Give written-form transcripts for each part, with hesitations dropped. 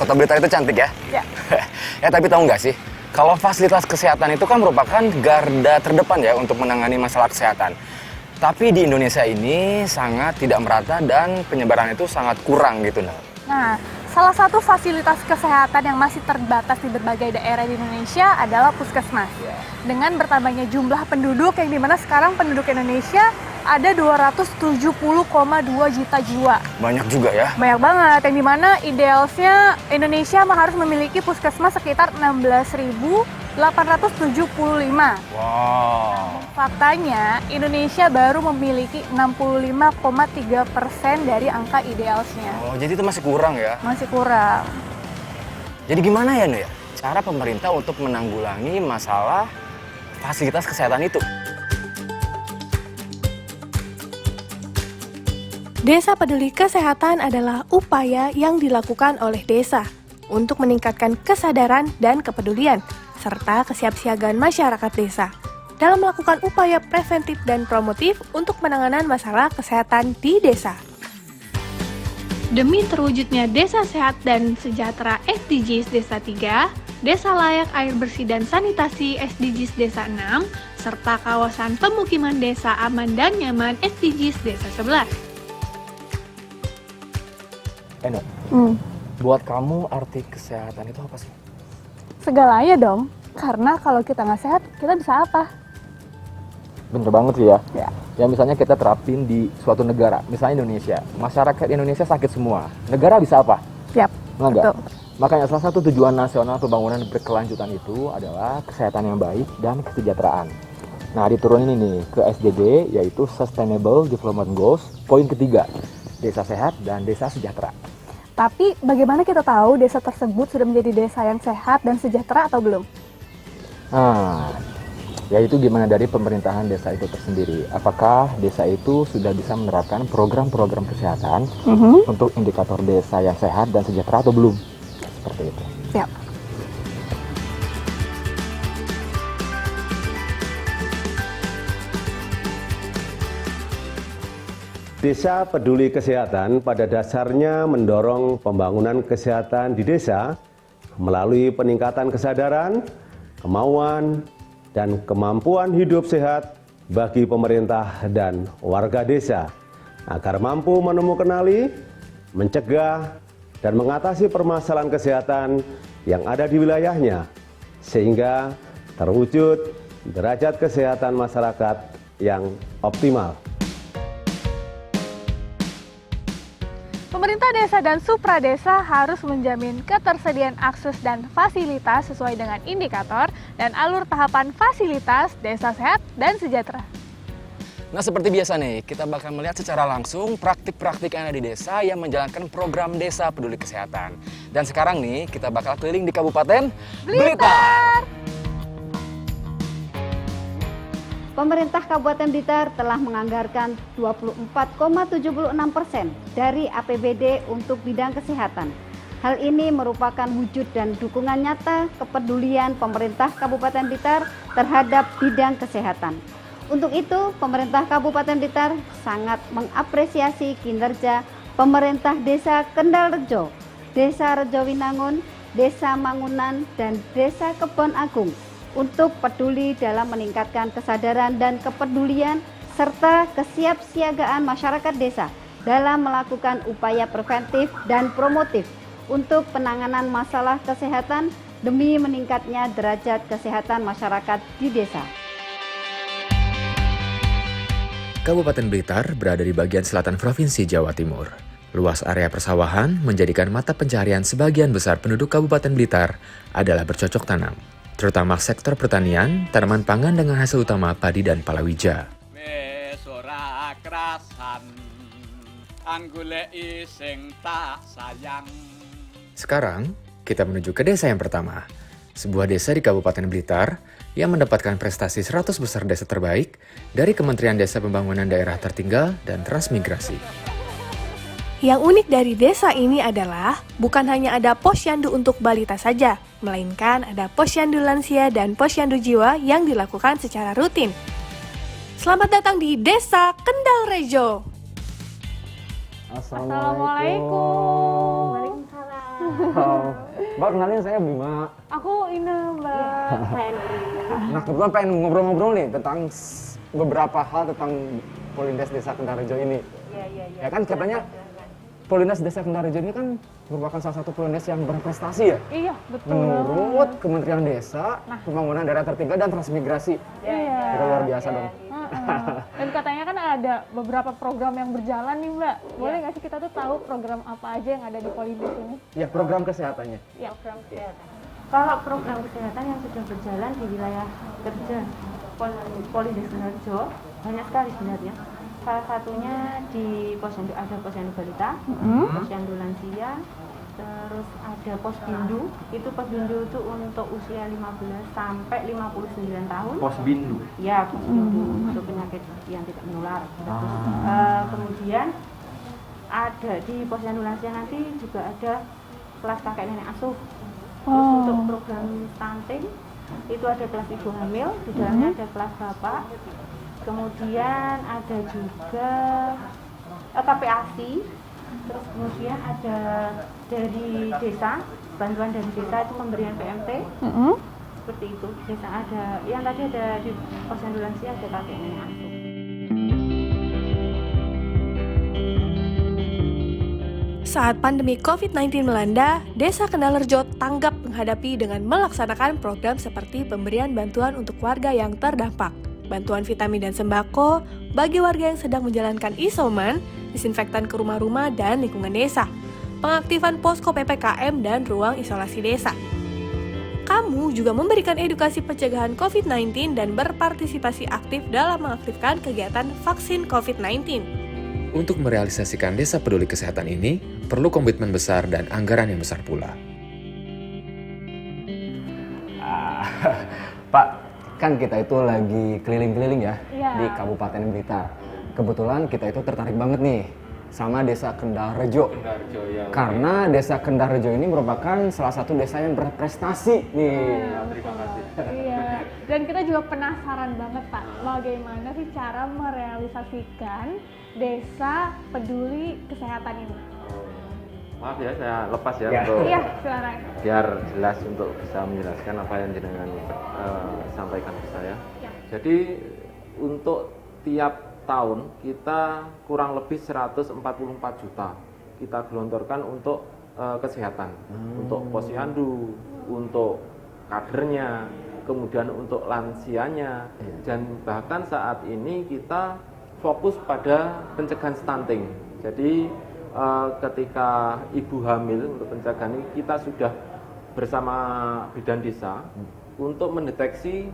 Kota Blitar itu cantik ya? Ya. Ya tapi tahu nggak sih, kalau fasilitas kesehatan itu kan merupakan garda terdepan ya untuk menangani masalah kesehatan. Tapi di Indonesia ini sangat tidak merata dan penyebaran itu sangat kurang gitu. Nah, salah satu fasilitas kesehatan yang masih terbatas di berbagai daerah di Indonesia adalah puskesmas. Dengan bertambahnya jumlah penduduk yang dimana sekarang penduduk Indonesia ada 270,2 juta jiwa. Banyak juga ya? Banyak banget, yang dimana idealnya Indonesia harus memiliki puskesmas sekitar 16.875. Wow. Faktanya, Indonesia baru memiliki 65,3% dari angka idealnya. Oh, jadi itu masih kurang ya? Masih kurang. Jadi gimana ya, Nu ya? Cara pemerintah untuk menanggulangi masalah fasilitas kesehatan itu? Desa Peduli Kesehatan adalah upaya yang dilakukan oleh desa untuk meningkatkan kesadaran dan kepedulian, serta kesiapsiagaan masyarakat desa dalam melakukan upaya preventif dan promotif untuk penanganan masalah kesehatan di desa. Demi terwujudnya Desa Sehat dan Sejahtera SDGs Desa 3, Desa Layak Air Bersih dan Sanitasi SDGs Desa 6, serta kawasan pemukiman desa aman dan nyaman SDGs Desa 11. Nu, buat kamu arti kesehatan itu apa sih? Segalanya dong, karena kalau kita nggak sehat, kita bisa apa? Bener banget sih ya. Ya. Ya misalnya kita terapin di suatu negara, misalnya Indonesia. Masyarakat Indonesia sakit semua. Negara bisa apa? Siap, Enggak. betul. Makanya salah satu tujuan nasional pembangunan berkelanjutan itu adalah kesehatan yang baik dan kesejahteraan. Nah, diturunin ini ke SDG, yaitu Sustainable Development Goals, poin ketiga, desa sehat dan desa sejahtera. Tapi bagaimana kita tahu desa tersebut sudah menjadi desa yang sehat dan sejahtera atau belum? Nah, yaitu gimana dari pemerintahan desa itu tersendiri. Apakah desa itu sudah bisa menerapkan program-program kesehatan untuk indikator desa yang sehat dan sejahtera atau belum? Seperti itu. Siap. Desa Peduli Kesehatan pada dasarnya mendorong pembangunan kesehatan di desa melalui peningkatan kesadaran, kemauan, dan kemampuan hidup sehat bagi pemerintah dan warga desa agar mampu menemukan, mencegah, dan mengatasi permasalahan kesehatan yang ada di wilayahnya sehingga terwujud derajat kesehatan masyarakat yang optimal. Pemerintah desa dan supradesa harus menjamin ketersediaan akses dan fasilitas sesuai dengan indikator dan alur tahapan fasilitas desa sehat dan sejahtera. Nah, seperti biasa nih, kita bakal melihat secara langsung praktik-praktik yang ada di desa yang menjalankan program Desa Peduli Kesehatan. Dan sekarang nih, kita bakal keliling di Kabupaten Blitar. Pemerintah Kabupaten Blitar telah menganggarkan 24,76% dari APBD untuk bidang kesehatan. Hal ini merupakan wujud dan dukungan nyata kepedulian pemerintah Kabupaten Blitar terhadap bidang kesehatan. Untuk itu, pemerintah Kabupaten Blitar sangat mengapresiasi kinerja pemerintah Desa Kendal Rejo, Desa Rejo Winangun, Desa Mangunan, dan Desa Kebon Agung untuk peduli dalam meningkatkan kesadaran dan kepedulian serta kesiapsiagaan masyarakat desa dalam melakukan upaya preventif dan promotif untuk penanganan masalah kesehatan demi meningkatnya derajat kesehatan masyarakat di desa. Kabupaten Blitar berada di bagian selatan Provinsi Jawa Timur. Luas area persawahan menjadikan mata pencaharian sebagian besar penduduk Kabupaten Blitar adalah bercocok tanam, terutama sektor pertanian, tanaman pangan dengan hasil utama padi dan palawija. Sekarang, kita menuju ke desa yang pertama. Sebuah desa di Kabupaten Blitar yang mendapatkan prestasi 100 besar desa terbaik dari Kementerian Desa Pembangunan Daerah Tertinggal dan Transmigrasi. Yang unik dari desa ini adalah bukan hanya ada posyandu untuk balita saja, melainkan ada posyandu lansia dan posyandu jiwa yang dilakukan secara rutin. Selamat datang di Desa Kendal Rejo. Assalamualaikum. Waalaikumsalam. Mbak, kenalin saya Bima. Aku Ina, Mbak. Nah, kebetulan pengen ngobrol-ngobrol nih tentang beberapa hal tentang Polindes Desa Kendarejo ini. Ya kan katanya Polindes Desa Kendarejo ini kan merupakan salah satu Polindes yang berprestasi ya. Iya, betul. Menurut Kementerian Desa, Pembangunan Daerah Tertinggal dan Transmigrasi. Iya. Itu luar biasa dong. Dan katanya kan ada beberapa program yang berjalan nih, Mbak. Boleh nggak sih kita tuh tahu program apa aja yang ada di Polindes ini? Ya, program kesehatannya. Ya, program kesehatan. Kalau program kesehatan yang sudah berjalan di wilayah kerja Polindes Kendarejo banyak sekali sebenarnya. Salah satunya di posyandu, ada posyandu balita, posyandu lansia, terus ada posbindu. Itu posbindu itu untuk usia 15 sampai 59 tahun. Posbindu. Ya, posbindu untuk penyakit yang tidak menular. Terus, kemudian ada di posyandu lansia nanti juga ada kelas kakek nenek asuh. Terus untuk program stunting itu ada kelas ibu hamil, di dalamnya ada kelas bapak. Kemudian ada juga KPASI. Terus kemudian ada dari desa, bantuan dari desa itu pemberian PMT. Seperti itu. Desa ada, yang tadi ada di posyandu lansia ada kakek nenek asuh. Saat pandemi COVID-19 melanda, Desa Kendarejo tanggap menghadapi dengan melaksanakan program seperti pemberian bantuan untuk warga yang terdampak, bantuan vitamin dan sembako bagi warga yang sedang menjalankan isoman, disinfektan ke rumah-rumah dan lingkungan desa, pengaktifan posko PPKM dan ruang isolasi desa. Kamu juga memberikan edukasi pencegahan COVID-19 dan berpartisipasi aktif dalam mengaktifkan kegiatan vaksin COVID-19. Untuk merealisasikan Desa Peduli Kesehatan ini, perlu komitmen besar dan anggaran yang besar pula. Pak, kan kita itu lagi keliling-keliling ya Iya. di Kabupaten Blitar. Kebetulan kita itu tertarik banget nih sama Desa Kendarejo. Karena Desa Kendarejo ini merupakan salah satu desa yang berprestasi nih. Terima kasih. Iya. Dan kita juga penasaran banget, Pak, bagaimana sih cara merealisasikan Desa Peduli Kesehatan ini? Maaf ya, saya lepas ya, Ya. untuk Iya, silakan. biar jelas untuk bisa menjelaskan apa yang jenengan sampaikan ke saya. Jadi untuk tiap tahun kita kurang lebih 144 juta kita gelontorkan untuk kesehatan, untuk posyandu, untuk kadernya, kemudian untuk lansianya, dan bahkan saat ini kita fokus pada pencegahan stunting. Jadi ketika ibu hamil, untuk pencegahan ini kita sudah bersama bidan desa untuk mendeteksi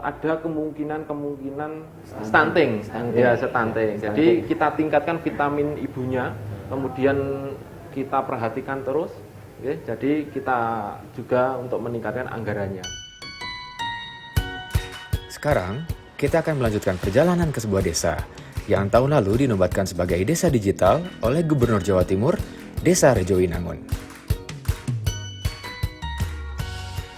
ada kemungkinan stunting. Ya, stunting. Jadi kita tingkatkan vitamin ibunya, kemudian kita perhatikan terus. Oke, jadi kita juga untuk meningkatkan anggarannya. Sekarang, kita akan melanjutkan perjalanan ke sebuah desa yang tahun lalu dinobatkan sebagai desa digital oleh Gubernur Jawa Timur, Desa Rejowinangun.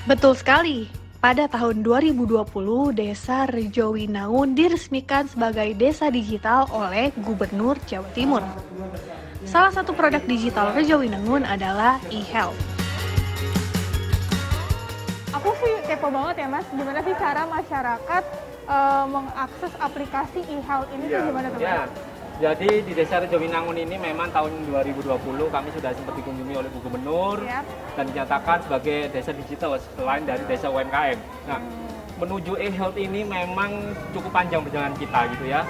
Betul sekali. Pada tahun 2020, Desa Rejowinangun diresmikan sebagai desa digital oleh Gubernur Jawa Timur. Salah satu produk digital Rejowinangun adalah e-health. Aku sih kepo banget ya, Mas. Gimana sih cara masyarakat mengakses aplikasi e-health ini tuh gimana tuh, Mas? Ya, jadi di Desa Rejowinangun ini memang tahun 2020 kami sudah sempat dikunjungi oleh Bu Gubernur dan dinyatakan sebagai desa digital selain dari desa UMKM. Nah, menuju e-health ini memang cukup panjang perjalanan kita gitu ya.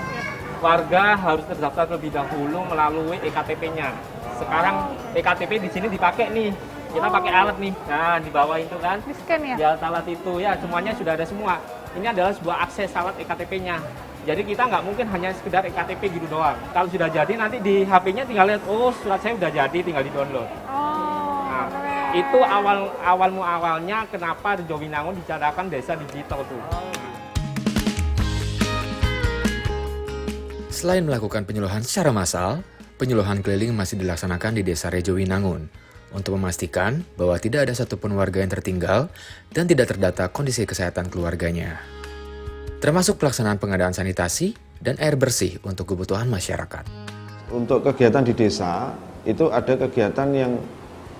Warga harus terdaftar terlebih dahulu melalui EKTP-nya. Sekarang EKTP di sini dipakai nih. Kita pakai alat nih. Nah, di bawah itu kan. Di-scan ya? Di alat itu ya, semuanya sudah ada semua. Ini adalah sebuah akses alat EKTP-nya. Jadi kita nggak mungkin hanya sekedar EKTP gitu doang. Kalau sudah jadi nanti di HP-nya tinggal lihat, oh surat saya sudah jadi, tinggal di-download. Nah, itu awalnya kenapa Rejowinangun dicadangkan desa digital tuh. Selain melakukan penyuluhan secara massal, penyuluhan keliling masih dilaksanakan di Desa Rejowinangun untuk memastikan bahwa tidak ada satupun warga yang tertinggal dan tidak terdata kondisi kesehatan keluarganya. Termasuk pelaksanaan pengadaan sanitasi dan air bersih untuk kebutuhan masyarakat. Untuk kegiatan di desa, itu ada kegiatan yang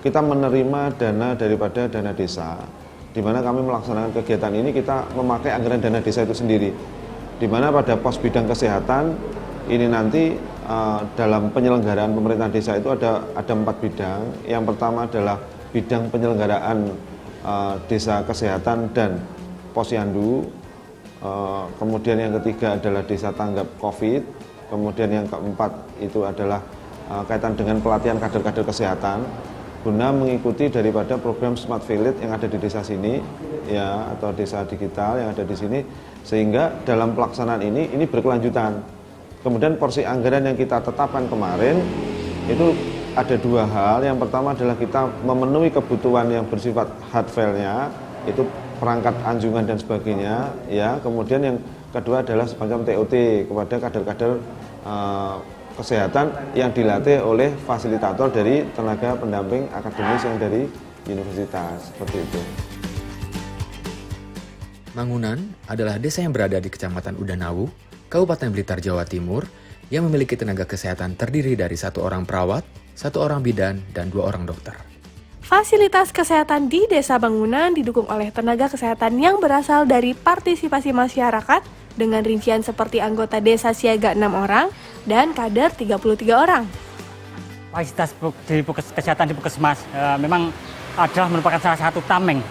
kita menerima dana daripada dana desa, di mana kami melaksanakan kegiatan ini kita memakai anggaran dana desa itu sendiri, di mana pada pos bidang kesehatan ini nanti dalam penyelenggaraan pemerintahan desa itu ada 4 bidang. Yang pertama adalah bidang penyelenggaraan desa kesehatan dan posyandu. Kemudian yang ketiga adalah desa tanggap COVID. Kemudian yang keempat itu adalah kaitan dengan pelatihan kader-kader kesehatan guna mengikuti daripada program Smart Village yang ada di desa sini, ya, atau desa digital yang ada di sini, sehingga dalam pelaksanaan ini berkelanjutan. Kemudian porsi anggaran yang kita tetapkan kemarin itu ada 2 hal. Yang pertama adalah kita memenuhi kebutuhan yang bersifat hardware-nya, itu perangkat anjungan dan sebagainya, ya. Kemudian yang kedua adalah semacam TOT kepada kader-kader kesehatan yang dilatih oleh fasilitator dari tenaga pendamping akademis yang dari universitas, seperti itu. Mangunan adalah desa yang berada di Kecamatan Udanawu, Kabupaten Blitar, Jawa Timur, yang memiliki tenaga kesehatan terdiri dari 1 orang perawat, 1 orang bidan, dan 2 orang dokter. Fasilitas kesehatan di Desa Bangunan didukung oleh tenaga kesehatan yang berasal dari partisipasi masyarakat dengan rincian seperti anggota desa siaga 6 orang dan kader 33 orang. Fasilitas di kesehatan di Puskesmas memang adalah merupakan salah satu tameng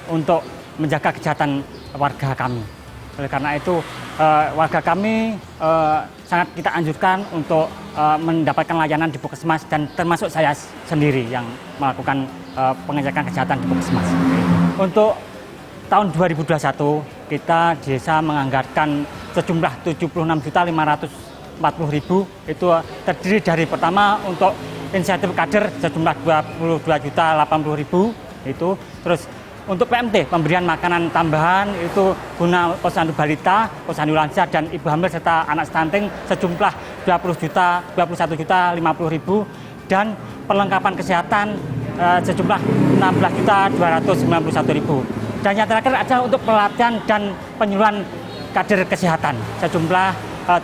untuk menjaga kesehatan warga kami. Oleh karena itu warga kami sangat kita anjurkan untuk mendapatkan layanan di Puskesmas, dan termasuk saya sendiri yang melakukan pengecekan kesehatan di Puskesmas. Untuk tahun 2021 kita di desa menganggarkan sejumlah 76.540.000, itu terdiri dari pertama untuk insentif kader sejumlah 22.080.000 itu, terus untuk PMT pemberian makanan tambahan itu guna posyandu balita, posyandu lansia dan ibu hamil serta anak stunting sejumlah 21.050.000, dan perlengkapan kesehatan sejumlah 16.291.000. Dan yang terakhir adalah untuk pelatihan dan penyuluhan kader kesehatan sejumlah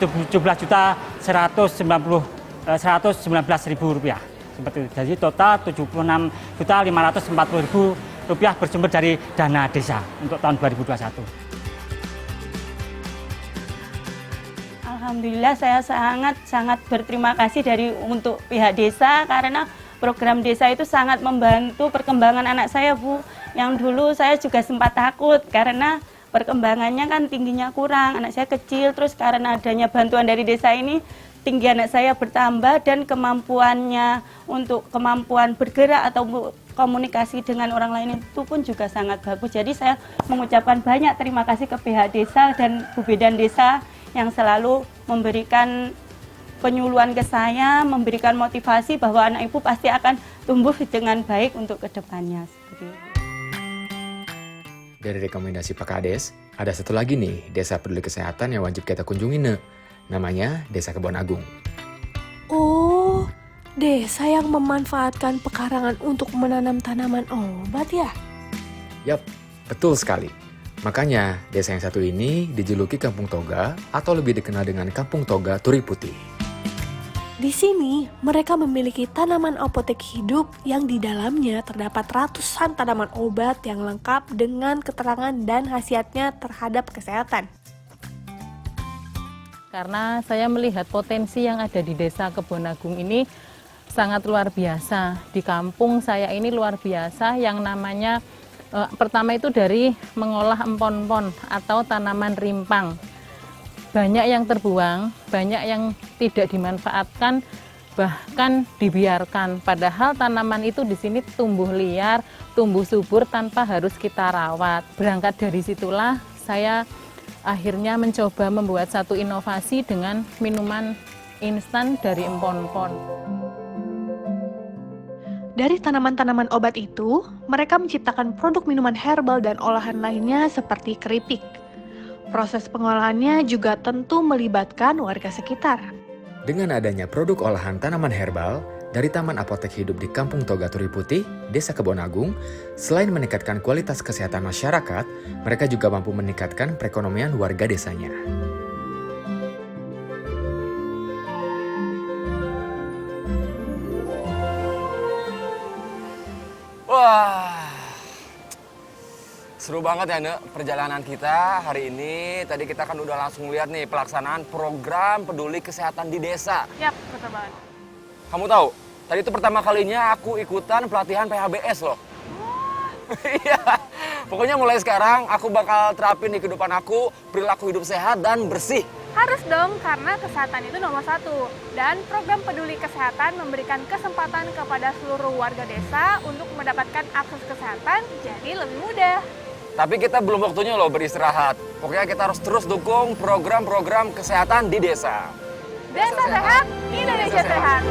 17.119.000 rupiah. Seperti itu. Jadi total 76.540.000 rupiah bersumber dari dana desa untuk tahun 2021. Alhamdulillah saya sangat berterima kasih untuk pihak desa, karena program desa itu sangat membantu perkembangan anak saya, Bu. Yang dulu saya juga sempat takut karena perkembangannya kan tingginya kurang, anak saya kecil, terus karena adanya bantuan dari desa ini tinggi anak saya bertambah dan kemampuannya untuk kemampuan bergerak atau komunikasi dengan orang lain itu pun juga sangat bagus. Jadi saya mengucapkan banyak terima kasih ke pihak desa dan Bu Bidan desa yang selalu memberikan penyuluhan ke saya, memberikan motivasi bahwa anak ibu pasti akan tumbuh dengan baik untuk kedepannya. Seperti itu. Dari rekomendasi Pak Kades, ada satu lagi nih desa peduli kesehatan yang wajib kita kunjungi, namanya Desa Kebon Agung. Oh, desa yang memanfaatkan pekarangan untuk menanam tanaman obat ya? Yap, betul sekali. Makanya desa yang satu ini dijuluki Kampung Toga atau lebih dikenal dengan Kampung Toga Turi Putih. Di sini, mereka memiliki tanaman apotek hidup yang di dalamnya terdapat ratusan tanaman obat yang lengkap dengan keterangan dan khasiatnya terhadap kesehatan. Karena saya melihat potensi yang ada di Desa Kebon Agung ini sangat luar biasa. Di kampung saya ini luar biasa, yang namanya pertama itu dari mengolah empon-empon atau tanaman rimpang. Banyak yang terbuang, banyak yang tidak dimanfaatkan, bahkan dibiarkan. Padahal tanaman itu di sini tumbuh liar, tumbuh subur tanpa harus kita rawat. Berangkat dari situlah saya akhirnya mencoba membuat satu inovasi dengan minuman instan dari empon-empon. Dari tanaman-tanaman obat itu, mereka menciptakan produk minuman herbal dan olahan lainnya seperti keripik. Proses pengolahannya juga tentu melibatkan warga sekitar. Dengan adanya produk olahan tanaman herbal dari Taman Apotek Hidup di Kampung Toga Turi Putih, Desa Kebon Agung, selain meningkatkan kualitas kesehatan masyarakat, mereka juga mampu meningkatkan perekonomian warga desanya. Seru banget ya, Nek, perjalanan kita hari ini. Tadi kita kan udah langsung lihat nih pelaksanaan program peduli kesehatan di desa. Yap, betul banget. Kamu tahu, tadi itu pertama kalinya aku ikutan pelatihan PHBS loh. Iya, pokoknya mulai sekarang aku bakal terapin di kehidupan aku perilaku hidup sehat dan bersih. Harus dong, karena kesehatan itu nomor 1. Dan program peduli kesehatan memberikan kesempatan kepada seluruh warga desa untuk mendapatkan akses kesehatan jadi lebih mudah. Tapi kita belum waktunya loh beristirahat. Pokoknya kita harus terus dukung program-program kesehatan di desa. Desa sehat, Indonesia sehat.